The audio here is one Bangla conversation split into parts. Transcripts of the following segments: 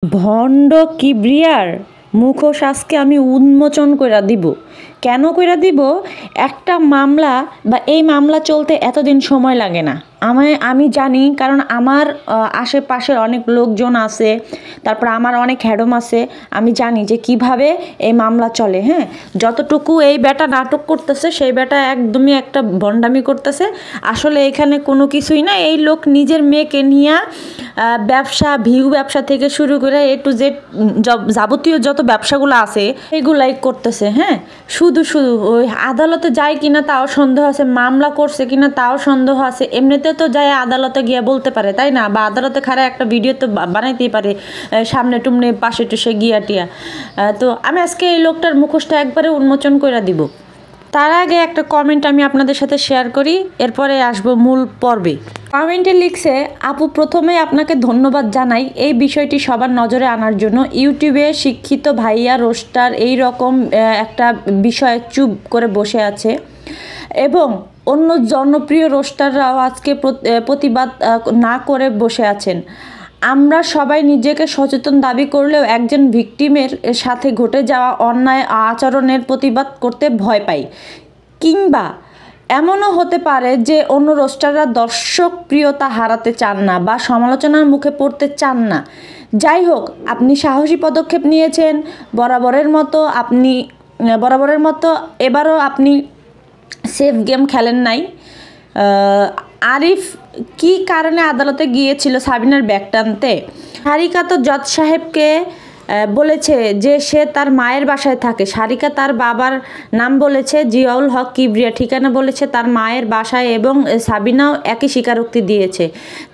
ভণ্ড কিবরিয়ার মুখোশ আজকে আমি উন্মোচন কইরা দিব। কেন কইরা দিব? একটা মামলা বা এই মামলা চলতে এতদিন সময় লাগে না। আমি জানি, কারণ আমার আশেপাশের অনেক লোকজন আছে, তারপর আমার অনেক হ্যাডম আছে। আমি জানি যে কিভাবে এই মামলা চলে। হ্যাঁ, যতটুকু এই বেটা নাটক করতেছে, সেই বেটা একদমই একটা ভণ্ডামি করতেছে। আসলে এখানে কোনো কিছুই না। এই লোক নিজের মেয়েকে নিয়ে ব্যবসা, ভিউ ব্যবসা থেকে শুরু করে এ টু জেড যাবতীয় যত ব্যবসাগুলো আছে এগুলাই করতেছে। হ্যাঁ, শুধু ওই আদালতে যায় কিনা তাও সন্দেহ আছে, মামলা করছে কিনা তাও সন্দেহ আছে। এমনিতে তো যায় আদালতে গিয়ে বলতে পারে, তাই না? বা আদালতে খারাপ একটা ভিডিও তো বানাইতেই পারে, সামনে টুমনে পাশে টুসে গিয়া টিয়া। তো আমি আজকে এই লোকটার মুখোশটা একবারে উন্মোচন করে দিব। তার আগে একটা কমেন্ট আমি আপনাদের সাথে শেয়ার করি, এরপরে আসবো মূল পর্বে। কমেন্টে লিখছে, আপু প্রথমে আপনাকে ধন্যবাদ জানাই এই বিষয়টি সবার নজরে আনার জন্য। ইউটিউবে শিক্ষিত ভাইয়া রোস্টার এই রকম একটা বিষয়ে চুপ করে বসে আছে এবং অন্য জনপ্রিয় রোস্টাররাও আজকে প্রতিবাদ না করে বসে আছেন। আমরা সবাই নিজেকে সচেতন দাবি করলেও একজন ভিকটিমের সাথে ঘটে যাওয়া অন্যায় আচরণের প্রতিবাদ করতে ভয় পাই। কিংবা এমনও হতে পারে যে অন্য রোস্টাররা দর্শক প্রিয়তা হারাতে চান না বা সমালোচনার মুখে পড়তে চান না। যাই হোক, আপনি সাহসী পদক্ষেপ নিয়েছেন বরাবরের মতো এবারও আপনি সেফ গেম খেলেন নাই। আরিফ কি কারণে আদালতে গিয়েছিল সাবিনার ব্যাগ টানতে? সারিকা তো জজ সাহেবকে বলেছে যে সে তার মায়ের বাসায় থাকে। সারিকা তার বাবার নাম বলেছে জিয়াউল হক কিবরিয়া, ঠিকানা বলেছে তার মায়ের বাসায়, এবং সাবিনাও একই স্বীকারোক্তি দিয়েছে।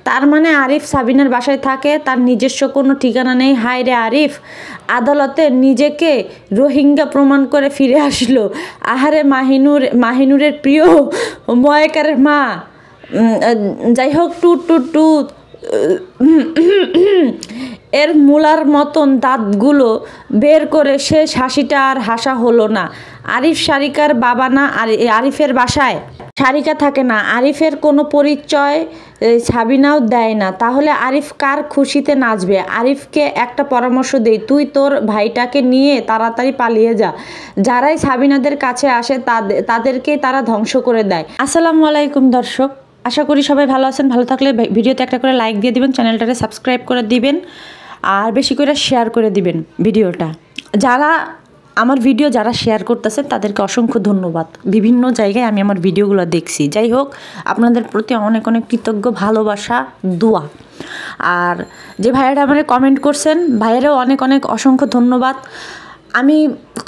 তার মানে আরিফ সাবিনার বাসায় থাকে, তার নিজস্ব কোনো ঠিকানা নেই। হায় রে আরিফ, আদালতে নিজেকে রোহিঙ্গা প্রমাণ করে ফিরে আসলো। আহারে মাহিনুরের প্রিয় ময়কারের মা। যাই হোক, টু এর মূলার মতন দাঁতগুলো বের করে শেষ হাসিটা আর হাসা হলো না। আরিফ সারিকার বাবা না, আরিফের বাসায় সারিকা থাকে না, আরিফের কোনো পরিচয় সাবিনাও দেয় না। তাহলে আরিফ কার খুশিতে নাচবে? আরিফকে একটা পরামর্শ দেই, তুই তোর ভাইটাকে নিয়ে তাড়াতাড়ি পালিয়ে যা। যারাই সাবিনাদের কাছে আসে তাদেরকেই তারা ধ্বংস করে দেয়। আসসালামু আলাইকুম দর্শক, আশা করি সবাই ভালো আছেন। ভালো থাকলে ভিডিওতে একটা করে লাইক দিয়ে দিবেন, চ্যানেলটাকে সাবস্ক্রাইব করে দিবেন, আর বেশি করে শেয়ার করে দিবেন ভিডিওটা। আমার ভিডিও যারা শেয়ার করতেছেন তাদেরকে অসংখ্য ধন্যবাদ। বিভিন্ন জায়গায় আমি আমার ভিডিওগুলো দেখছি। যাই হোক, আপনাদের প্রতি অনেক অনেক কৃতজ্ঞ, ভালোবাসা, দোয়া। আর যে ভাইয়েরা আমার কমেন্ট করছেন, ভাইয়েরাও অনেক অনেক অসংখ্য ধন্যবাদ। আমি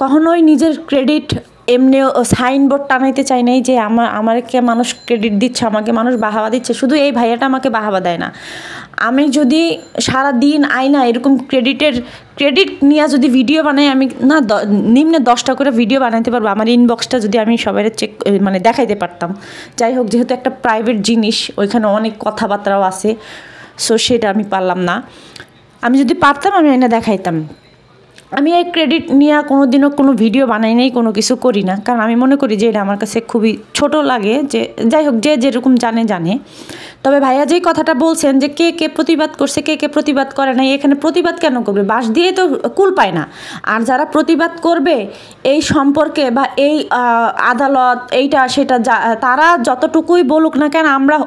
কখনোই নিজের ক্রেডিট এমনি সাইনবোর্ড টানাইতে চাই নাই যে আমাকে মানুষ ক্রেডিট দিচ্ছে, আমাকে মানুষ বাহাবা দিচ্ছে। শুধু এই ভাইয়াটা আমাকে বাহাবা দেয় না। আমি যদি সারা দিন আইনা এরকম ক্রেডিট নিয়ে যদি ভিডিও বানাই, আমি না নিম্নে 10টা করে ভিডিও বানাইতে পারবো। আমার ইনবক্সটা যদি আমি সবাই দেখাইতে পারতাম। যাই হোক, যেহেতু একটা প্রাইভেট জিনিস, ওইখানে অনেক কথাবার্তাও আছে, সো সেটা আমি পারলাম না। আমি যদি পারতাম আমি আইনা দেখাইতাম। আমি এই ক্রেডিট নিয়ে কোনোদিনও কোনো ভিডিও বানাই নাই, কোনো কিছু করি না, কারণ আমি মনে করি যে এটা আমার কাছে খুবই ছোট লাগে। যে যাই হোক, যে যেরকম জানে। তবে ভাইয়া যেই কথাটা বলছেন যে কে প্রতিবাদ করছে, কে প্রতিবাদ করে নাই, এখানে প্রতিবাদ কেন করবে? বাস দিয়েই তো কুল পায় না। আর যারা প্রতিবাদ করবে এই সম্পর্কে বা এই আদালত এইটা সেটা, তারা যতটুকুই বলুক না কেন, আমরা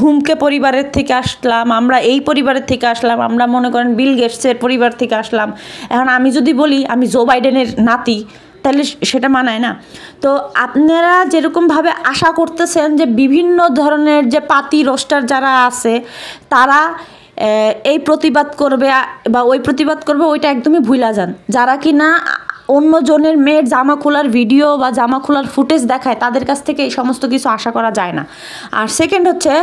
হুমকে পরিবারের থেকে আসলাম, আমরা এই পরিবারের থেকে আসলাম, আমরা মনে করেন বিল গেটসের পরিবার থেকে আসলাম। এখন আমি যদি বলি আমি জো বাইডেনের নাতি, তাহলে সেটা মানায় না। তো আপনারা যেরকমভাবে আশা করতেছেন যে বিভিন্ন ধরনের যে পাতি রোস্টার যারা আছে তারা এই প্রতিবাদ করবে বা ওই প্রতিবাদ করবে, ওইটা একদমই ভুলা যান। যারা কি না অন্যজনের মেয়ের জামা খোলার ভিডিও বা জামা খোলার ফুটেজ দেখায়, তাদের কাছ থেকে এই সমস্ত কিছু আশা করা যায় না। আর সেকেন্ড হচ্ছে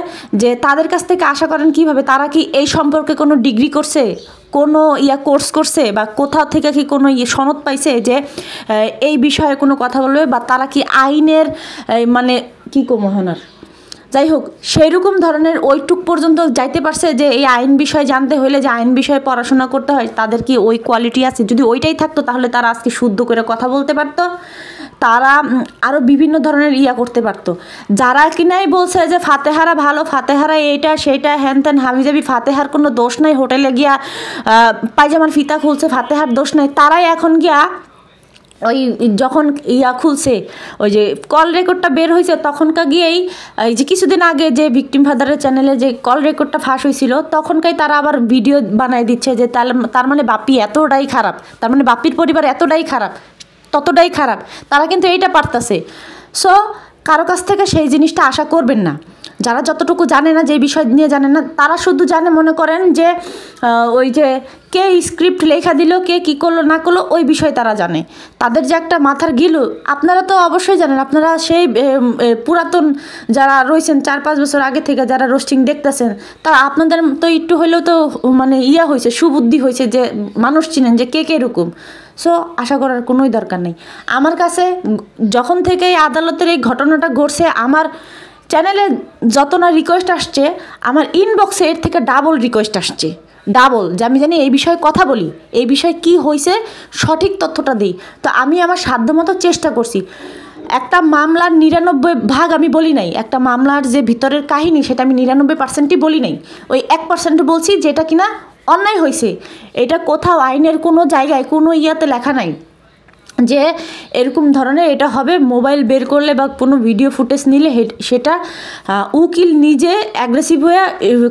যে তাদের কাছ থেকে আশা করেন কিভাবে? তারা কি এই সম্পর্কে কোনো ডিগ্রি করছে, কোনো কোর্স করছে, বা কোথাও থেকে কি কোনো সনদ পাইছে যে এই বিষয়ে কোনো কথা বলবে, বা তারা কি আইনের কি মহানার, যাই হোক সেই রকম ধরনের ওইটুক পর্যন্ত যাইতে পারছে যে এই আইন বিষয় জানতে হলে যে আইন বিষয়ে পড়াশোনা করতে হয়, তাদের কি ওই কোয়ালিটি আছে? যদি ওইটাই থাকতো তাহলে তারা আজকে শুদ্ধ করে কথা বলতে পারতো। তারা আরও বিভিন্ন ধরনের ইয়া করতে পারতো। যারা কিনাই বলছে যে ফাতেহারা ভালো, ফাতেহারা এইটা সেইটা হ্যান ত্যান হাবিজাবি, ফাতেহার কোনো দোষ নাই, হোটেলে গিয়া পায়জামার ফিতা খুলছে, ফাতেহার দোষ নাই, তারাই এখন গিয়া ওই যখন ইয়া খুলছে, ওই যে কল রেকর্ডটা বের হয়েছে তখনকার গিয়েই এই যে কিছুদিন আগে যে ভিকটিম ফাদারের চ্যানেলে যে কল রেকর্ডটা ফাঁস হয়েছিল তখনকাই তারা আবার ভিডিও বানায় দিচ্ছে যে তার মানে বাপি এতটাই খারাপ, তার মানে বাপির পরিবার এতটাই খারাপ, ততটাই খারাপ। তারা কিন্তু এইটা পারতাছে। সো কারো কাছ থেকে সেই জিনিসটা আশা করবেন না। যারা যতটুকু জানে না, যে বিষয় নিয়ে জানে না, তারা শুধু জানে মনে করেন যে ওই যে কে স্ক্রিপ্ট লেখা দিল, কে কী করলো না করলো, ওই বিষয় তারা জানে। তাদের যে একটা মাথার গিলু, আপনারা তো অবশ্যই জানেন, আপনারা সেই পুরাতন যারা রয়েছেন 4-5 বছর আগে থেকে যারা রোস্টিং দেখতেছেন, তারা আপনাদের তো একটু হলেও তো মানে ইয়া হয়েছে, সুবুদ্ধি হয়েছে, যে মানুষ চিনেন যে কে এরকম। সো আশা করার কোনোই দরকার নেই। আমার কাছে যখন থেকে এই আদালতের এই ঘটনাটা ঘটছে, আমার চ্যানেলে যত না রিকোয়েস্ট আসছে, আমার ইনবক্সে এর থেকে ডাবল রিকোয়েস্ট আসছে, ডাবল, যে আমি জানি এই বিষয়ে কথা বলি, এই বিষয়ে কি হয়েছে সঠিক তথ্যটা দিই। তো আমি আমার সাধ্যমতো চেষ্টা করছি। একটা মামলার 99% আমি বলি নাই, একটা মামলার যে ভিতরের কাহিনী সেটা আমি 99%ই বলি নাই, ওই 1% বলছি যেটা কিনা অন্যায় হয়েছে। এটা কোথাও আইনের কোনো জায়গায় কোনো ইয়াতে লেখা নাই যে এরকম ধরনের এটা হবে, মোবাইল বের করলে বা কোনো ভিডিও ফুটেজ নিলে সেটা উকিল নিজে অ্যাগ্রেসিভ হয়ে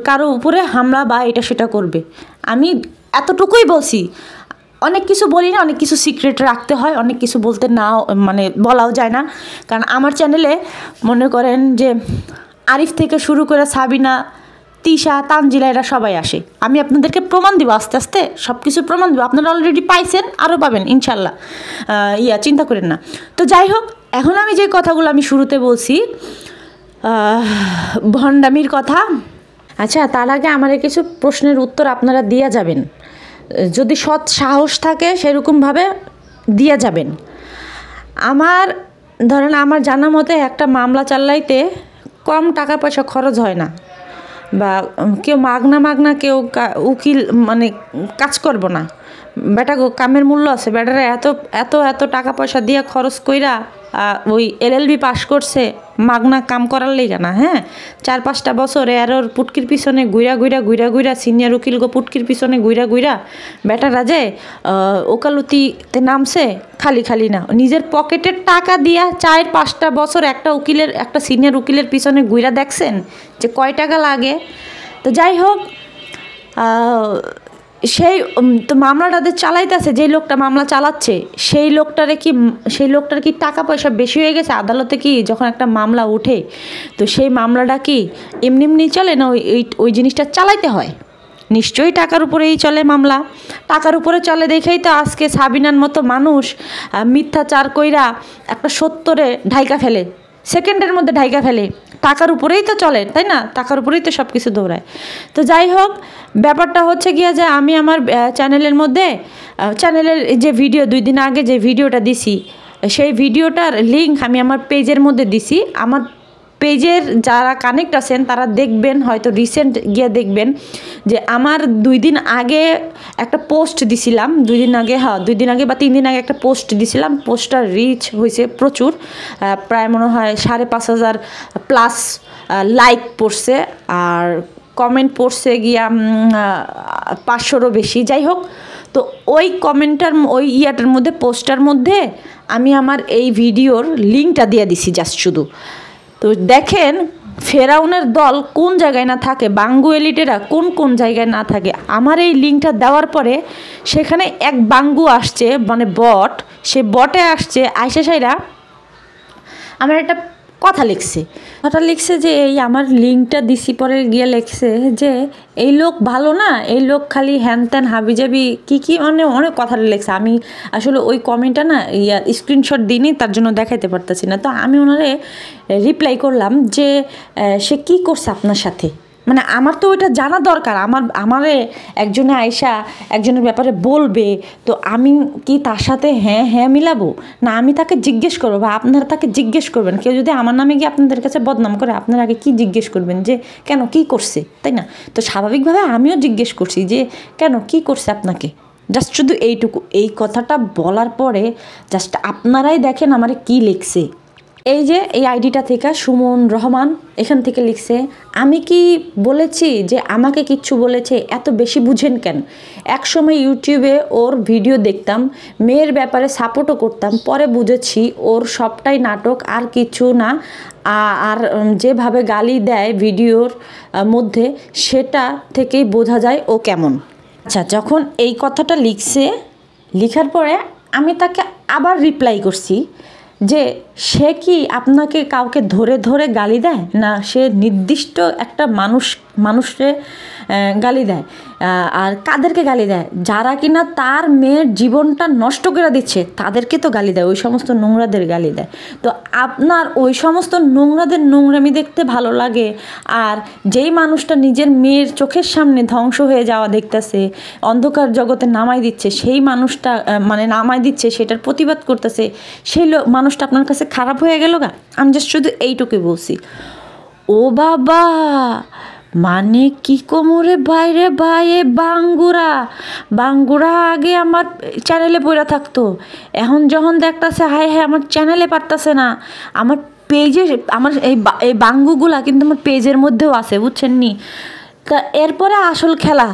কারো উপরে হামলা বা এটা সেটা করবে। আমি এতটুকুই বলছি। অনেক কিছু বলি না, অনেক কিছু সিক্রেট রাখতে হয়, অনেক কিছু বলতে নাও মানে বলাও যায় না। কারণ আমার চ্যানেলে মনে করেন যে আরিফ থেকে শুরু করে সাবিনা, তিশা, তানজিলা এরা সবাই আসে। আমি আপনাদেরকে প্রমাণ দিব, আস্তে আস্তে সব কিছু প্রমাণ দিব। আপনারা অলরেডি পাইছেন, আরও পাবেন ইনশাল্লাহ, চিন্তা করেন না। তো যাই হোক, এখন আমি যে কথাগুলো আমি শুরুতে বলছি ভণ্ডামির কথা, আচ্ছা তার আগে আমার কিছু প্রশ্নের উত্তর আপনারা দিয়ে যাবেন, যদি সৎ সাহস থাকে সেরকমভাবে দিয়ে যাবেন। আমার ধরেন আমার জানা মতে একটা মামলা চালাইতে কম টাকা পয়সা খরচ হয় না, বা কেউ মাগনা কেউ উকিল মানে কাজ করব না। বেটা কামের মূল্য আছে, বেটারা এত এত এত টাকা পয়সা দিয়ে খরচ কইরা ওই LLB পাস করছে মাগনা কাম করার লেগে না। হ্যাঁ, 4-5টা বছর এর পুটকির পিছনে ঘুরা সিনিয়র উকিল গো পুটকির পিছনে ঘুরা বেটারা যে ওকালতিতে নামছে, খালি না, নিজের পকেটের টাকা দিয়া 4-5টা বছর একটা সিনিয়র উকিলের পিছনে ঘুরা দেখছেন যে কয় টাকা লাগে। তো যাই হোক, সেই তো মামলাটাদের চালাইতেছে, যেই লোকটা মামলা চালাচ্ছে সেই লোকটার কি টাকা পয়সা বেশি হয়ে গেছে? আদালতে কি যখন একটা মামলা উঠে তো সেই মামলাটা কি এমনি চলে না, ওই জিনিসটা চালাইতে হয়? নিশ্চয়ই টাকার উপরেই চলে মামলা। টাকার উপরে চলে দেখেই তো আজকে সাবিনার মতো মানুষ মিথ্যাচার কইরা একটা 70-এ ঢাইকা ফেলে, সেকেন্ডের মধ্যে ঢাইকা ফেলে। টাকার উপরেই তো চলে, তাই না? টাকার উপরেই তো সব কিছু দৌড়ায়। তো যাই হোক, ব্যাপারটা হচ্ছে গিয়ে যে আমি আমার চ্যানেলের যে ভিডিও 2 দিন আগে যে ভিডিওটা দিছি, সেই ভিডিওটার লিঙ্ক আমি আমার পেজের মধ্যে দিছি। আমার পেজের যারা কানেক্ট আছেন তারা দেখবেন, হয়তো রিসেন্ট গিয়ে দেখবেন যে আমার 2 দিন আগে একটা পোস্ট দিছিলাম, 2 দিন আগে বা 3 দিন আগে একটা পোস্ট দিছিলাম। পোস্টটার রিচ হয়েছে প্রচুর, প্রায় মনে হয় 5,500 প্লাস লাইক পড়ছে, আর কমেন্ট পড়ছে গিয়া 500-রও বেশি। যাই হোক, তো ওই কমেন্টার ওই ইয়াটার মধ্যে পোস্টার মধ্যে আমি আমার এই ভিডিওর লিঙ্কটা দিয়ে দিছি জাস্ট শুধু। তো দেখেন ফেরাউনের দল কোন জায়গায় না থাকে, বাঙ্গু এলিটেরা কোন জায়গায় না থাকে। আমার এই লিঙ্কটা দেওয়ার পরে সেখানে এক বাঙ্গু আসছে, মানে বট, সে বটে আসছে আইসা সাইরা আমার একটা কথা লিখছে যে এই আমার লিঙ্কটা দিছি, পরে গিয়ে লিখছে যে এই লোক ভালো না, এই লোক খালি হ্যান ত্যান হাবিজাবি কি মানে অনেক কথা লিখছে। আমি আসলে ওই কমেন্টটা না স্ক্রিনশট দিইনি, তার জন্য দেখাইতে পারতেছি না। তো আমি ওনারে রিপ্লাই করলাম যে সে কি করছে আপনার সাথে, মানে আমার তো ওইটা জানা দরকার। আমারে একজনে আয়সা একজনের ব্যাপারে বলবে, তো আমি কি তার সাথে হ্যাঁ মিলাবো না? আমি তাকে জিজ্ঞেস করবো, বা আপনারা তাকে জিজ্ঞেস করবেন। কেউ যদি আমার নামে গিয়ে আপনাদের কাছে বদনাম করে, আপনারা আগে কি জিজ্ঞেস করবেন যে কেন, কি করছে, তাই না? তো স্বাভাবিকভাবে আমিও জিজ্ঞেস করছি যে কেন, কি করছে আপনাকে, জাস্ট শুধু এইটুকু, এই কথাটা বলার পরে জাস্ট আপনারাই দেখেন আমার কি লিখছে। এই যে এই আইডিটা থেকে সুমন রহমান এখান থেকে লিখছে, আমি কি বলেছি যে আমাকে কিচ্ছু বলেছে, এত বেশি বুঝেন কেন? একসময় ইউটিউবে ওর ভিডিও দেখতাম, মেয়ের ব্যাপারে সাপোর্টও করতাম, পরে বুঝেছি ওর সবটাই নাটক আর কিছু না। আর যেভাবে গালি দেয় ভিডিওর মধ্যে সেটা থেকেই বোঝা যায় ও কেমন। আচ্ছা, যখন এই কথাটা লিখছে, লিখার পরে আমি তাকে আবার রিপ্লাই করছি যে সে কি আপনাকে কাউকে ধরে ধরে গালি দেয় না, সে নির্দিষ্ট একটা মানুষকে গালি দেয়। আর কাদেরকে গালি দেয়? যারা কিনা তার মেয়ের জীবনটা নষ্ট করে দিচ্ছে তাদেরকে তো গালি দেয়, ওই সমস্ত নোংরাদের গালি দেয়। তো আপনার ওই সমস্ত নোংরাদের নোংরামি দেখতে ভালো লাগে, আর যেই মানুষটা নিজের মেয়ের চোখের সামনে ধ্বংস হয়ে যাওয়া দেখতেছে, অন্ধকার জগতে নামাই দিচ্ছে, সেই মানুষটা নামাই দিচ্ছে, সেটার প্রতিবাদ করতেছে, সেই মানুষটা আপনার কাছে খারাপ হয়ে গেল গা? আমি জাস্ট শুধু এইটুকুই বলছি। ও বাবা, মানে কি কোমরে বাইরে বাইরে বাঙ্গুরা আগে আমার চ্যানেলে পড়ে থাকতো, এখন যখন দেখতেছে হায় হায় আমার চ্যানেলে পারতেছে না, আমার পেজে আমার এই বাঙ্গুগুলা কিন্তু আমার পেজের মধ্যেও আছে, বুঝছেন নি? তা এরপরে আসল খেলা,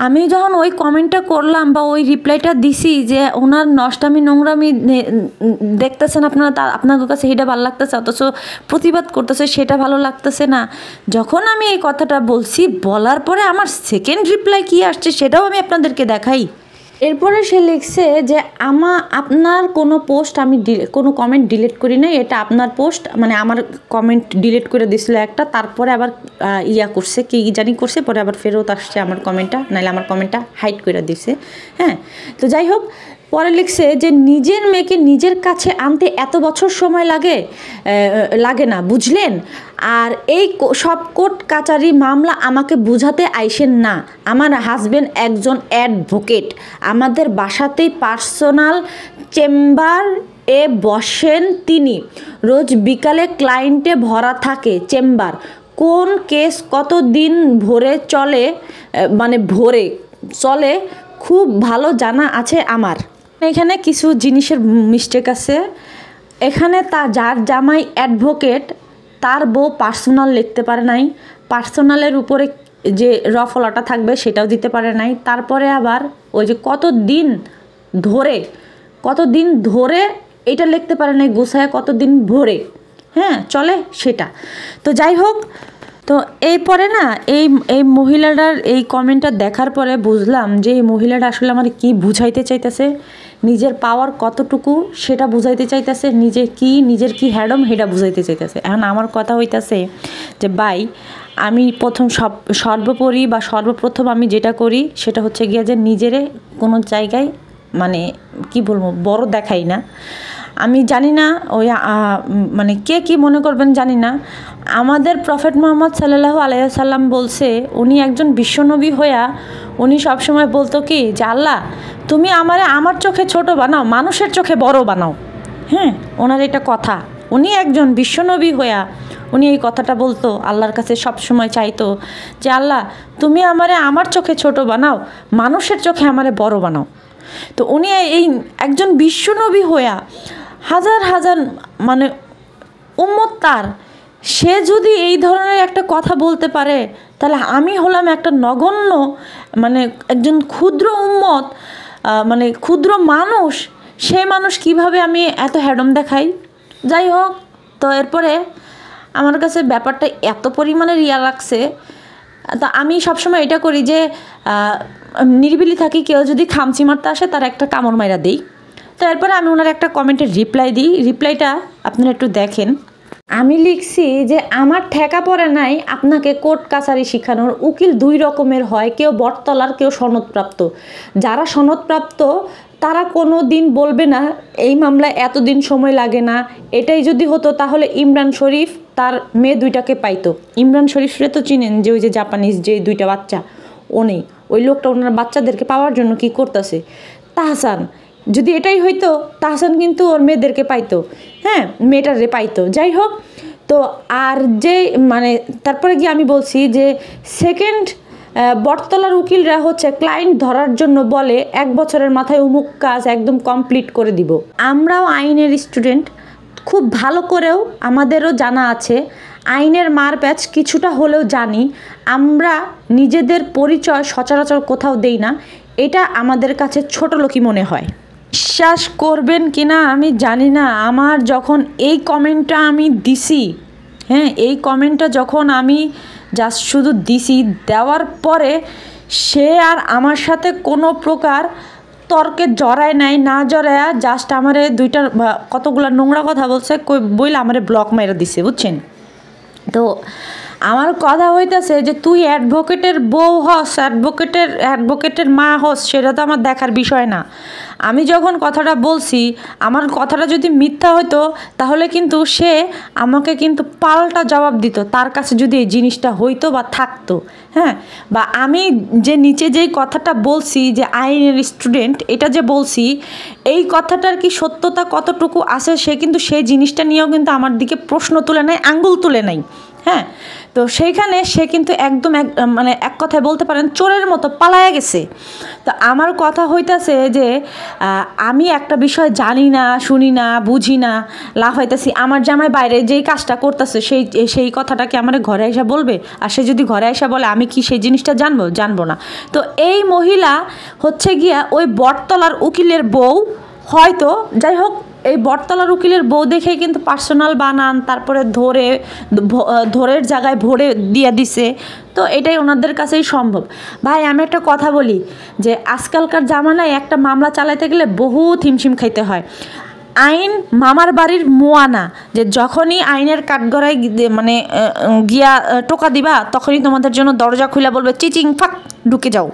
আমি যখন ওই কমেন্টটা করলাম বা ওই রিপ্লাইটা দিছি যে ওনার নষ্টামি নোংরামি দেখতেছেন আপনারা, আপনাদের কাছে সেটা ভালো লাগতেছে, অথচ প্রতিবাদ করতেছে সেটা ভালো লাগতেছে না। যখন আমি এই কথাটা বলছি, বলার পরে আমার সেকেন্ড রিপ্লাই কী আসছে সেটাও আমি আপনাদেরকে দেখাই। এরপরে সে লিখছে যে আপনার কোনো পোস্ট আমি কোনো কমেন্ট ডিলিট করি নাই, এটা আপনার পোস্ট, মানে আমার কমেন্ট ডিলিট করে দিছিল একটা, তারপরে আবার করছে কি জানি করছে, পরে আবার ফেরত আসছে আমার কমেন্টটা, নাহলে আমার কমেন্টটা হাইড করে দিছে। হ্যাঁ, তো যাই হোক, পরে লিখছে যে নিজের মেয়েকে নিজের কাছে আনতে এত বছর সময় লাগে না, বুঝলেন? আর এই সব কোর্ট কাচারি মামলা আমাকে বুঝাতে আইসেন না, আমার হাজবেন্ড একজন অ্যাডভোকেট, আমাদের বাসাতেই পার্সোনাল চেম্বার এ বসেন তিনি, রোজ বিকালে ক্লায়েন্টে ভরা থাকে চেম্বার, কোন কেস কত দিন ভরে চলে খুব ভালো জানা আছে আমার। এখানে কিছু জিনিসের মিস্টেক আছে। এখানে যার জামাই অ্যাডভোকেট তার বউ পার্সোনাল লিখতে পারে নাই, পার্সোনালের উপরে যে রফলাটা থাকবে সেটাও দিতে পারে নাই, তারপরে আবার ওই যে কতদিন ধরে এটা লিখতে পারে নাই, গোছায় কতদিন ভরে চলে সেটা। তো যাই হোক, তো এরপরে না এই মহিলাটার এই কমেন্টটা দেখার পরে বুঝলাম যে এই মহিলাটা আসলে আমার কি বুঝাইতে চাইতেছে, নিজের পাওয়ার কতটুকু সেটা বুঝাইতে চাইতেছে, নিজের কি হ্যাডম সেটা বুঝাইতে চাইতেছে। এখন আমার কথা হইতাছে যে ভাই, আমি সর্বপ্রথম আমি যেটা করি সেটা হচ্ছে গিয়া যে নিজেরে কোনো জায়গায় কি বলবো বড় দেখাই না। আমি জানি না কে কি মনে করবেন জানি না, আমাদের প্রফেট মুহাম্মদ সাল্লাল্লাহু আলাইহি সাল্লাম বলছে, উনি একজন বিশ্বনবী হইয়া উনি সবসময় বলতো কি যে আল্লাহ তুমি আমার চোখে ছোট বানাও, মানুষের চোখে বড় বানাও। ওনার এটা কথা, উনি একজন বিশ্বনবী হইয়া উনি এই কথাটা বলতো, আল্লাহর কাছে সবসময় চাইতো যে আল্লাহ তুমি আমার চোখে ছোট বানাও, মানুষের চোখে বড় বানাও। তো উনি এই একজন বিশ্বনবী হইয়া হাজার হাজার উম্মত তার, সে যদি এই ধরনের একটা কথা বলতে পারে, তাহলে আমি হলাম একটা নগণ্য একজন ক্ষুদ্র উম্মত, ক্ষুদ্র মানুষ, সেই মানুষ কিভাবে আমি এত হ্যাডম দেখাই। যাই হোক, তো এরপরে আমার কাছে ব্যাপারটা এত পরিমাণে রিয়া লাগছে, তো আমি সবসময় এটা করি যে নিরিবিলি থাকি, কেউ যদি খামচি মারতে আসে তার একটা কামড় মাইরা দিই। তো এরপরে আমি ওনার একটা কমেন্টের রিপ্লাই দিই, রিপ্লাইটা আপনারা একটু দেখেন। আমি লিখছি যে আমার ঠেকা পড়ে নাই আপনাকে কোর্ট কাছারি শিখানোর, উকিল দুই রকমের হয়, কেউ বটতলার, কেউ সনদপ্রাপ্ত। যারা সনদপ্রাপ্ত তারা কোনো দিন বলবে না এই মামলায় এতদিন সময় লাগে না। এটাই যদি হতো তাহলে ইমরান শরীফ তার মেয়ে দুইটাকে পাইতো। ইমরান শরীফরে তো চিনেন, যে ওই যে জাপানিজ যে দুইটা বাচ্চা, ওই লোকটা ওনার বাচ্চাদেরকে পাওয়ার জন্য কি করতেছে। তাহসান, যদি এটাই হইতো তাহসান কিন্তু ওর মেয়েদেরকে পাইতো, মেয়েটারে পাইতো। যাই হোক, তো আর যে তারপরে গিয়ে আমি বলছি যে সেকেন্ড বটতলার উকিলরা হচ্ছে ক্লায়েন্ট ধরার জন্য বলে 1 বছরের মাথায় অমুক কাজ একদম কমপ্লিট করে দিব। আমরাও আইনের স্টুডেন্ট, খুব ভালো করেও আমাদেরও জানা আছে, আইনের মারপ্যাচ কিছুটা হলেও জানি। আমরা নিজেদের পরিচয় সচরাচর কোথাও দেই না, এটা আমাদের কাছে ছোট লোকই মনে হয়। বিশ্বাস করবেন কি না আমি জানি না, আমার যখন এই কমেন্টটা আমি দিছি, হ্যাঁ এই কমেন্টটা যখন আমি জাস্ট শুধু দিছি, দেওয়ার পরে সে আর আমার সাথে কোনো প্রকার তর্কে জড়ায় নাই, না জড়ায়া জাস্ট আমারে দুইটা কতগুলো নোংরা কথা বলছে, বইলে আমারে ব্লক মেরে দিছে, বুঝছেন। তো আমার কথা হইতেছে যে তুই অ্যাডভোকেটের বউ হস, অ্যাডভোকেটের মা হস, সেটা তো আমার দেখার বিষয় না। আমি যখন কথাটা বলছি, আমার কথাটা যদি মিথ্যা হতো তাহলে কিন্তু সে আমাকে কিন্তু পাল্টা জবাব দিত, তার কাছে যদি এই জিনিসটা হইতো বা থাকতো। হ্যাঁ, বা আমি যে নিচে যেই কথাটা বলছি যে আইনের স্টুডেন্ট, এটা যে বলছি, এই কথাটার কি সত্যতা কতটুকু আছে, সে কিন্তু সেই জিনিসটা নিয়েও কিন্তু আমার দিকে প্রশ্ন তুলে নেয়, আঙ্গুল তুলে নেয়। হ্যাঁ, তো সেইখানে সে কিন্তু একদম মানে এক কথায় বলতে পারেন চোরের মতো পালায়া গেছে। তো আমার কথা হইতাছে যে আমি একটা বিষয় জানি না, শুনি না, বুঝি না, লাফাইতেছি। আমার জামাই বাইরে যেই কাজটা করতেছে সেই কথাটাকে আমার ঘরে এসে বলবে, আর সে যদি ঘরে এসে বলে আমি কি সেই জিনিসটা জানবো না। তো এই মহিলা হচ্ছে গিয়া ওই বটতলার উকিলের বউ, হয়তো যাই হোক, এই বটতলার উকিলের বউ দেখে কিন্তু পার্সোনাল বানান, তারপরে ধরের জায়গায় ভরে দিয়ে দিছে। তো এটাই ওনাদের কাছেই সম্ভব। ভাই আমি একটা কথা বলি যে আজকালকার জামানায় একটা মামলা চালাইতে গেলে বহুত হিমশিম খাইতে হয়। আইন মামার বাড়ির মোয়ানা, যে যখনই আইনের কাঠগড়ায় মানে গিয়া টোকা দিবা, তখনই তোমাদের জন্য দরজা খুলে বলবে চিচিং ফাক ঢুকে যাও,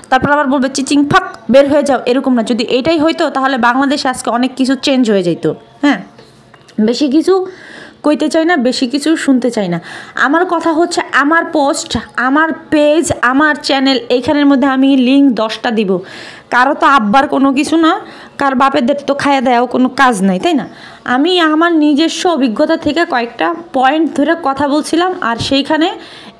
তারপর আবার বলবে চিচিং ফাক বের হয়ে যাও। এরকম না, যদি এটাই হইতো তাহলে বাংলাদেশে আজকে অনেক কিছু চেঞ্জ হয়ে যেত। হ্যাঁ, বেশি কিছু কইতে চাই না, বেশি কিছু শুনতে চাই না। আমার কথা হচ্ছে, আমার পোস্ট, আমার পেজ, আমার চ্যানেল, এইখানের মধ্যে আমি লিঙ্ক 10টা দিব। কারো তো আব্বার কোনো কিছু না, কার বাপেদের তো খাইয়া দেওয়াও কোনো কাজ নাই, তাই না? আমি আমার নিজস্ব অভিজ্ঞতা থেকে কয়েকটা পয়েন্ট ধরে কথা বলছিলাম, আর সেইখানে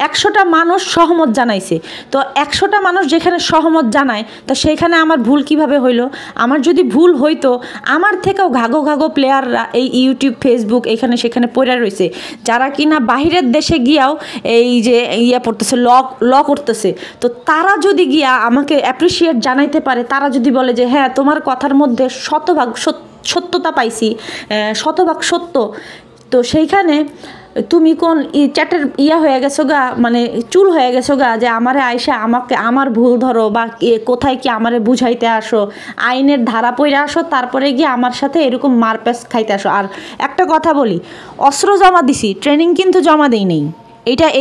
100টা মানুষ সহমত জানাইছে। তো 100টা মানুষ যেখানে সহমত জানায়, তো সেইখানে আমার ভুল কিভাবে হইলো? আমার যদি ভুল হইতো, আমার থেকেও ঘাঘো প্লেয়াররা এই ইউটিউব, ফেসবুক এখানে সেখানে পড়ে রয়েছে, যারা কিনা বাহিরের দেশে গিয়াও এই যে পড়তেছে, ল করতেছে। তো তারা যদি গিয়া আমাকে অ্যাপ্রিসিয়েট জানাইতে পারে, তারা যদি বলে যে হ্যাঁ তোমার কথার মধ্যে শতভাগ সত্যতা পাইছি, শতভাগ সত্য, তো সেইখানে তুমি কোন চ্যাটের হয়ে গেছো গা, মানে চুল হয়ে গেছো গা, যে আমারে আইসা আমাকে আমার ভুল ধরো, বা কোথায় কি আমারে বুঝাইতে আসো, আইনের ধারা পইরা আসো, তারপরে গিয়ে আমার সাথে এরকম মারপ্যাচ খাইতে আসো। আর একটা কথা বলি, অস্ত্র জমা দিছি, ট্রেনিং কিন্তু জমা দেই নেই।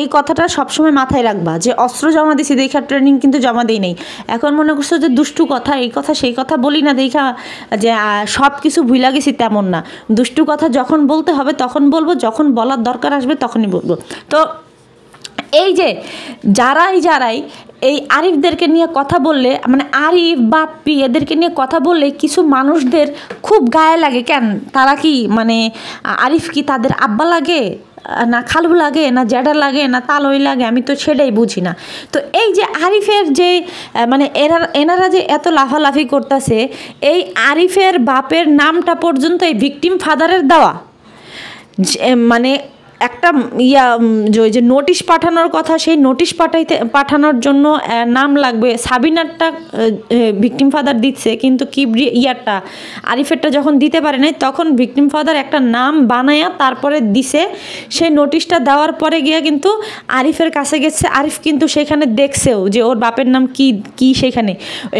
এই কথাটা সবসময় মাথায় রাখবা, যে অস্ত্র জমা দিছি দেখা ট্রেনিং কিন্তু জমা দেই নেই। এখন মনে করছো যে দুষ্টু কথা, এই কথা সেই কথা বলি না দেখা যে সব কিছু ভুলা গেছি, তেমন না। দুষ্টু কথা যখন বলতে হবে তখন বলবো, যখন বলার দরকার আসবে তখনই বলবো। তো এই যে যারাই এই আরিফদেরকে নিয়ে কথা বললে, মানে আরিফ বাপ্পি এদেরকে নিয়ে কথা বললে কিছু মানুষদের খুব গায়ে লাগে। কেন? তারা কি মানে আরিফ কি তাদের আব্বা লাগে, না খালু লাগে, না জ্যাডা লাগে, না তালই লাগে? আমি তো সেটাই বুঝি না। তো এই যে আরিফের যে মানে এনারা যে এত লাফালাফি করতেছে, এই আরিফের বাপের নামটা পর্যন্ত এই ভিকটিম ফাদারের দেওয়া, মানে একটা যে নোটিশ পাঠানোর কথা, সেই নোটিশ পাঠানোর জন্য নাম লাগবে। সাবিনারটা ভিকটিম ফাদার দিচ্ছে, কিন্তু আরিফেরটা যখন দিতে পারে নাই, তখন ভিকটিম ফাদার একটা নাম বানায়া তারপরে দিছে। সেই নোটিশটা দেওয়ার পরে গিয়া কিন্তু আরিফের কাছে গেছে। আরিফ কিন্তু সেখানে দেখছেও যে ওর বাপের নাম কি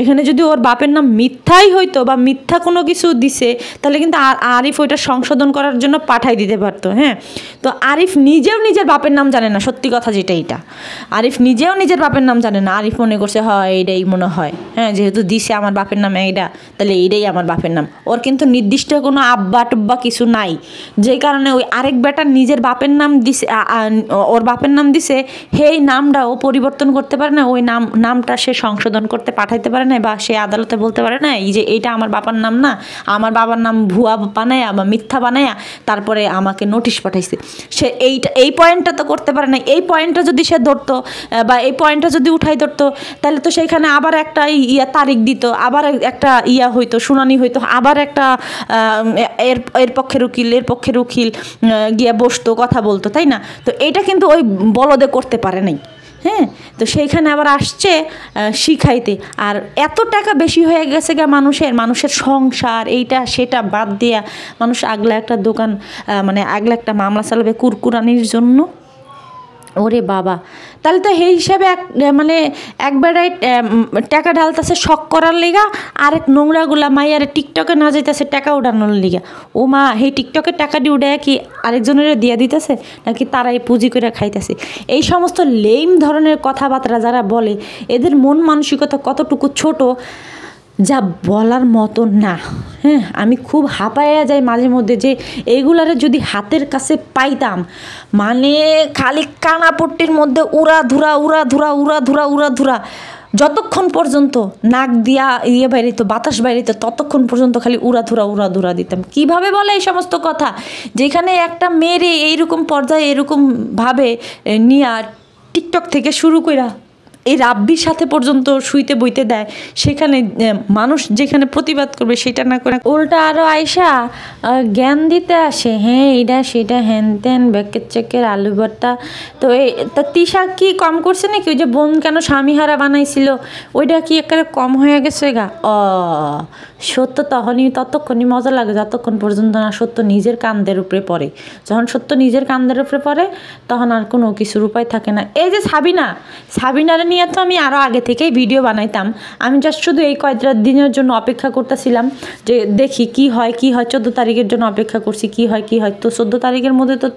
এখানে যদি ওর বাপের নাম মিথ্যাই হইতো, বা মিথ্যা কোনো কিছু দিছে, তাহলে কিন্তু আরিফ ওইটা সংশোধন করার জন্য পাঠাই দিতে পারতো। হ্যাঁ, তো আরিফ নিজেও নিজের বাপের নাম জানে না, সত্যি কথা যেটা, এটা আরিফ নিজেও নিজের বাপের নাম জানে না। আরিফ মনে করছে হয় এইটাই মনে হয়, হ্যাঁ যেহেতু দিছে আমার বাপের নাম এইটা, তাহলে এইটাই আমার বাপের নাম। ওর কিন্তু নির্দিষ্ট কোনো আব্বা টুব্বা কিছু নাই, যেই কারণে ওই আরেক বেটার নিজের বাপের নাম দিছে, ওর বাপের নাম দিছে, সেই নামটা ও পরিবর্তন করতে পারে না, ওই নামটা সে সংশোধন করতে পাঠাইতে পারে না, বা সে আদালতে বলতে পারে না এই যে এইটা আমার বাবার নাম না, আমার বাবার নাম ভুয়া বানায়া বা মিথ্যা বানায়া তারপরে আমাকে নোটিশ পাঠাইছে। সে এই পয়েন্টটা তো করতে পারে না। এই পয়েন্টটা যদি সে ধরতো বা এই পয়েন্টটা যদি উঠাই ধরতো, তাহলে তো সেইখানে আবার একটা তারিখ দিত, আবার একটা হইতো, শুনানি হইতো, আবার একটা এর পক্ষের উকিল গিয়ে বসতো, কথা বলতো, তাই না? তো এইটা কিন্তু ওই বলদে করতে পারে নাই। হ্যাঁ, তো সেইখানে আবার আসছে শিখাইতে। আর এত টাকা বেশি হয়ে গেছে গা মানুষের সংসার এইটা সেটা বাদ দিয়া মানুষ আগলা একটা দোকান মানে আগলা একটা মামলা চালাবে কুরকুরানির জন্য। ওরে বাবা, তাহলে তো সেই হিসাবে মানে একবারে টাকা ঢালতেছে শখ করার লিগা, আরেক নোংরাগুলা মাইয়ারে টিকটকে না যাইতেছে টাকা উঠানোর লিগা। ও মা, সেই টিকটকে টাকা দিয়ে উঠে কি আরেকজনের দিয়ে দিতেছে, নাকি তারাই পুঁজি করে খাইতেছে? এই সমস্ত লেম ধরনের কথাবার্তা যারা বলে, এদের মন মানসিকতা কতটুকু ছোট যা বলার মতো না। হ্যাঁ, আমি খুব হাঁপাইয়া যাই মাঝে মধ্যে যে এইগুলারে যদি হাতের কাছে পাইতাম, মানে খালি কানাপট্টির মধ্যে উড়াধুরা যতক্ষণ পর্যন্ত নাক দিয়া বাইরিত, বাতাস বাইরিত, ততক্ষণ পর্যন্ত খালি উড়াধুরা দিতাম। কিভাবে বলে এই সমস্ত কথা, যেখানে একটা মেয়েরে এইরকম পর্যায়ে এরকমভাবে নিয়ে টিকটক থেকে শুরু কইরা এই রাব্বির সাথে পর্যন্ত শুইতে বইতে দেয়, সেখানে মানুষ যেখানে প্রতিবাদ করবে সেটা না করে উল্টা আরও আয়সা জ্ঞান দিতে আসে। হ্যাঁ, এটা সেটা হ্যান ত্যান ব্যাকের চেকের আলু ভর্তা। তো তা তিশা কি কম করছে নাকি? ওই যে বোন কেন স্বামীহারা বানাইছিল, ওইটা কি একেবারে কম হয়ে গেছে গা? সত্য ততক্ষণই মজা লাগে যতক্ষণ পর্যন্ত না সত্য নিজের কান্দের উপরে পড়ে। যখন সত্য নিজের কান্দের উপরে পড়ে, তখন আর কোনো কিছুর উপায় থাকে না। এই যে সাবিনারে নিয়ে তো আমি আরও আগে থেকেই ভিডিও বানাইতাম। আমি জাস্ট শুধু এই কয়েকটা দিনের জন্য অপেক্ষা করতেছিলাম যে দেখি কি হয় 14 তারিখের জন্য অপেক্ষা করছি, কি হয়। তো 14 তারিখের মধ্যে তো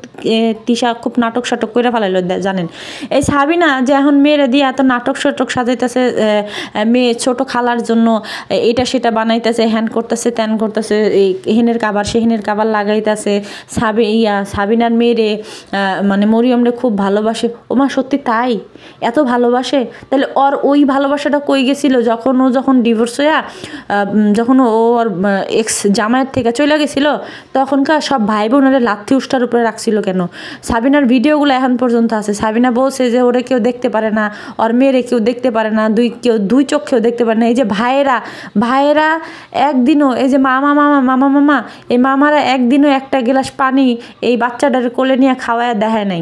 তিশা খুব নাটক করে ফেলাইলো, জানেন? এই সাবিনা যে এখন মেয়েরা দিয়ে এত নাটক সাজাইতেছে, মেয়ে ছোট খালার জন্য এটা সেটা বানাইতেছে, হ্যান করতেছে, ত্যান করতেছে, এই হেনের কাবার সেহেনের কাবার লাগাইতেছে। সাবিনার মেয়েরে মানে মরিয়মরে খুব ভালোবাসে। ওমা, সত্যি তাই? এত ভালোবাসে? তাহলে ওর ওই ভালোবাসাটা কই গেছিল যখন ডিভোর্স হইয়া যখন ও ওর এক্স জামাইয়ের থেকে চলে গেছিলো, তখনকার সব ভাই বোনেরা লাথি উষ্ঠার উপরে রাখছিল কেন? সাবিনার ভিডিওগুলো এখন পর্যন্ত আছে। সাবিনা বলছে যে ওরে কেউ দেখতে পারে না, ওর মেয়েরে কেউ দেখতে পারে না, দুই চোখেও দেখতে পারে না। এই যে ভাইয়েরা একদিনও, এই যে মামা এই মামারা একদিনও একটা গ্লাস পানি এই বাচ্চাটার কোলে নিয়ে খাওয়ায় দেখায় নাই,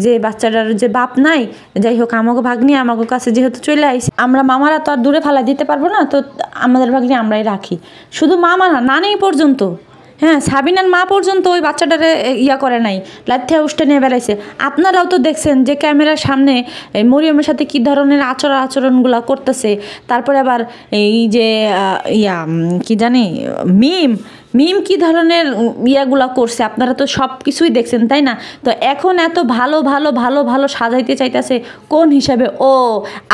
যে বাচ্চাটার যে বাপ নাই। যাই হোক, আমাকে ভাগ্নি আমাকে কাছে যেহেতু চলে আইসি, আমরা মামারা তো আর দূরে ফেলা দিতে পারবো না, তো আমাদের ভাগ্নি আমরাই রাখি। শুধু মামা না, নানি পর্যন্ত, হ্যাঁ, সাবিনার মা পর্যন্ত ওই বাচ্চাটারে করে নাই, লাথিয়া উষ্টা নিয়ে বেড়াইছে। আপনারাও তো দেখছেন যে ক্যামেরার সামনে মরিয়মের সাথে কী ধরনের আচরণগুলো করতেছে। তারপরে আবার এই যে কি জানি মিম কি ধরনের ইয়াগুলা করছে, আপনারা তো সব কিছুই দেখছেন, তাই না? তো এখন এত ভালো সাজাইতে চাইতেছে কোন হিসাবে? ও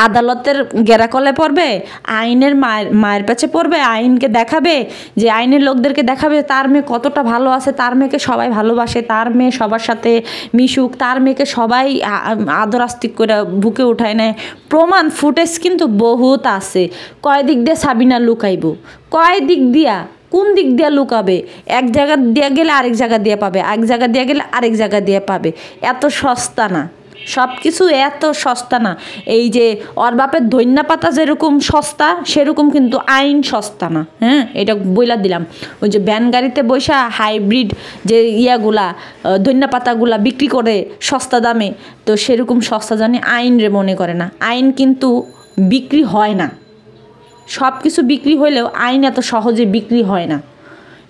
আদালতের গেরাকলে পড়বে, আইনের মায়ের পেছে পড়বে, আইনকে দেখাবে, যে আইনের লোকদেরকে দেখাবে তার মেয়ে কতটা ভালো আছে, তার মেয়েকে সবাই ভালোবাসে, তার মেয়ে সবার সাথে মিশুক, তার মেয়েকে সবাই আদর আস্তিক করে বুকে উঠায় নেয়। প্রমাণ ফুটেজ কিন্তু বহুত আছে। কয় দিক দিয়ে সাবিনা লুকাইব? কয় দিক দিয়া? কোন দিক দিয়ে লুকাবে? এক জায়গা দিয়ে গেলে আরেক জায়গা দিয়ে পাবে, এক জায়গা দিয়ে গেলে আরেক জায়গা দিয়ে পাবে। এত সস্তা না সব কিছু, এত সস্তা না। এই যে ওর বাপের ধন্যা পাতা যেরকম সস্তা, সেরকম কিন্তু আইন সস্তা না। হ্যাঁ, এটা বইলা দিলাম। ওই যে ভ্যান গাড়িতে বৈশা হাইব্রিড যে ধন্যা পাতাগুলা বিক্রি করে সস্তা দামে, তো সেরকম সস্তা জানি আইন রে মনে করে না। আইন কিন্তু বিক্রি হয় না। সব কিছু বিক্রি হইলেও আইন এত সহজে বিক্রি হয় না,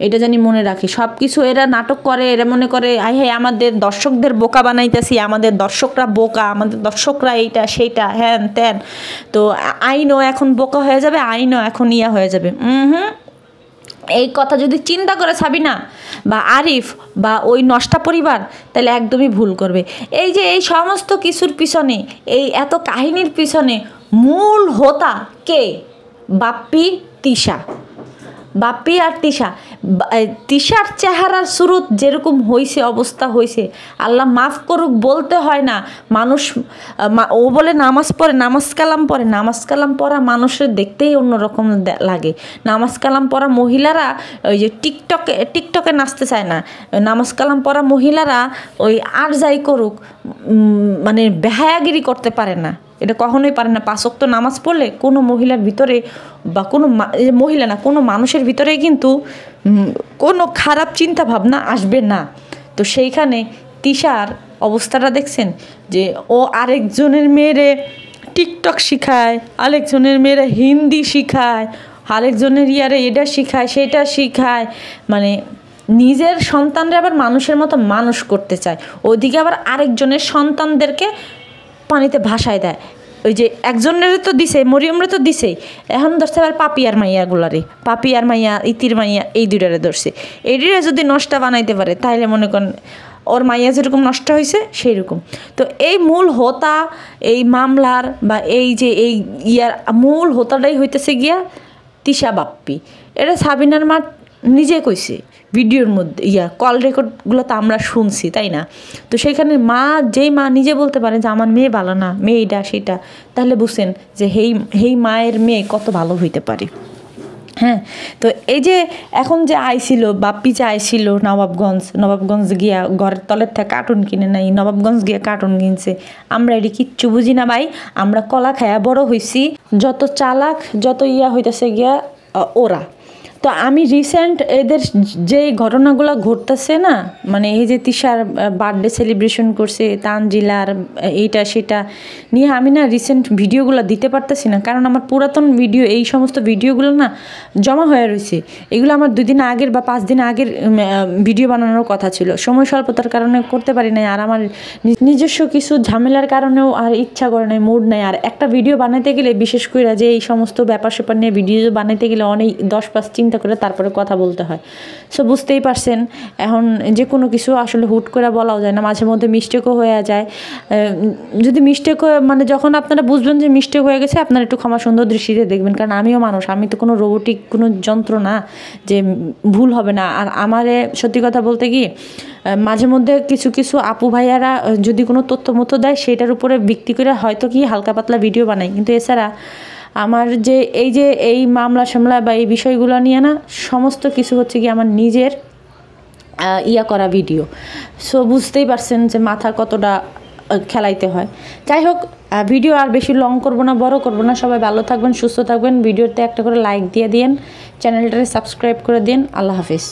এটা জানি মনে রাখি। সব কিছু এরা নাটক করে, এরা মনে করে আমাদের দর্শকদের বোকা বানাইতেছি, আমাদের দর্শকরা বোকা, আমাদের দর্শকরা এইটা সেইটা হ্যান ত্যান। তো আইনও এখন বোকা হয়ে যাবে, আইনও এখন হয়ে যাবে। এই কথা যদি চিন্তা করে সাবিনা বা আরিফ বা ওই নষ্টা পরিবার, তাহলে একদমই ভুল করবে। এই যে এই সমস্ত কিছুর পিছনে, এই এত কাহিনীর পিছনে মূল হোতা কে? বাপ্পি, তিশা। বাপ্পি আর তিশার চেহারার সুরত যেরকম হয়েছে, অবস্থা হয়েছে, আল্লাহ মাফ করুক, বলতে হয় না। মানুষ ও বলে নামাজ পড়ে, নামাজ কালাম পড়া মানুষের দেখতেই অন্যরকম লাগে। নামাজ কালাম পড়া মহিলারা ওই যে টিকটকে নাচতে চায় না। নামাজ কালাম পড়া মহিলারা ওই আর যাই করুক মানে বেহায়াগিরি করতে পারে না, এটা কখনোই পারে না। 5 ওয়াক্ত নামাজ পড়লে কোনো মহিলার ভিতরে বা কোনো মহিলা না, কোনো মানুষের ভিতরে কিন্তু কোনো খারাপ চিন্তা ভাবনা আসবে না। তো সেইখানে তিশার অবস্থাটা দেখছেন যে ও আরেকজনের মেয়েরে টিকটক শিখায়, আরেকজনের মেয়েরা হিন্দি শিখায়, আরেকজনের এটা শিখায় সেটা শিখায়, মানে নিজের সন্তানরা আবার মানুষের মতো মানুষ করতে চায়, ওদিকে আবার আরেকজনের সন্তানদেরকে পানিতে ভাসায় দেয়। ওই যে একজনের তো দিছে, মরিয়মরে তো দিছেই, এখন ধরছে আবার পাপিয়ার মাইয়া, ইতির মাইয়া, এই দুইটারে ধরছে। এটিরা যদি নষ্ট বানাইতে পারে তাহলে মনে করেন ওর মাইয়া যেরকম নষ্ট হয়েছে সেই রকম। তো এই মূল হোতা এই মামলার বা এই যে এই মূল হোতাটাই হইতেছে গিয়া তিশা বাপ্পি। এটা সাবিনার মা নিজে কইছে ভিডিওর মধ্যে, কল রেকর্ডগুলো তো আমরা শুনছি, তাই না? তো সেখানে যেই মা নিজে বলতে পারে যে আমার মেয়ে ভালো না, মেয়ে এটা সেটা, তাহলে বুঝছেন যে হেই মায়ের মেয়ে কত ভালো হইতে পারে। হ্যাঁ, তো এই যে এখন যে আইছিল বাপ্পি যে আইছিল নবাবগঞ্জ গিয়া ঘরের তলের থেকে কার্টুন কিনে নাই, নবাবগঞ্জ গিয়া কার্টুন কিনছে। আমরা এটি কিচ্ছু বুঝি না ভাই, আমরা কলা খায়া বড় হইছি। যত চালাক যত হইতেছে গিয়া ওরা। তো আমি রিসেন্ট এদের যে ঘটনাগুলো ঘটতেছে না, মানে এই যে তিশার বার্থডে সেলিব্রেশন করছে তানজিলার এইটা সেটা নিয়ে আমি না রিসেন্ট ভিডিওগুলো দিতে পারতেছি না, কারণ আমার পুরাতন ভিডিও এই সমস্ত ভিডিওগুলো না জমা হয়ে রয়েছে। এগুলো আমার 2 দিন আগের বা 5 দিন আগের ভিডিও বানানোর কথা ছিল, সময় স্বল্পতার কারণে করতে পারি নাই, আর আমার নিজস্ব কিছু ঝামেলার কারণেও আর ইচ্ছা করে নাই, মুড নাই। আর একটা ভিডিও বানাইতে গেলে বিশেষ করে যে এই সমস্ত ব্যাপার স্যাপার নিয়ে ভিডিও বানাইতে গেলে অনেক 10-5 চিন্তা করে তারপরে কথা বলতে হয়। সো বুঝতেই পারছেন, এখন যে কোনো কিছু আসলে হুট করে বলাও যায় না, মাঝে মধ্যে মিস্টেকও হয়ে যায়। যদি মিস্টেক মানে যখন আপনারা বুঝবেন যে মিস্টেক হয়ে গেছে, আপনারা একটু ক্ষমা সুন্দর দৃষ্টিতে দেখবেন, কারণ আমিও মানুষ, আমি তো কোনো রোবোটিক কোনো যন্ত্র না যে ভুল হবে না। আর আমারে সত্যি কথা বলতে কি মাঝে মধ্যে কিছু আপু ভাইয়ারা যদি কোনো তথ্য মতো দেয় সেটার উপরে ভিত্তি করে হয়তো কি হালকা পাতলা ভিডিও বানাই, কিন্তু এছাড়া আমার যে এই মামলা সামলা বা এই বিষয়গুলো নিয়ে না সমস্ত কিছু হচ্ছে কি আমার নিজের করা ভিডিও। সো বুঝতেই পারছেন যে মাথা কতটা খেলাইতে হয়। যাই হোক, ভিডিও আর বেশি লং করবো না, বড় করবো না। সবাই ভালো থাকবেন, সুস্থ থাকবেন। ভিডিওতে একটা করে লাইক দিয়ে দিন, চ্যানেলটাকে সাবস্ক্রাইব করে দিন। আল্লাহ হাফিজ।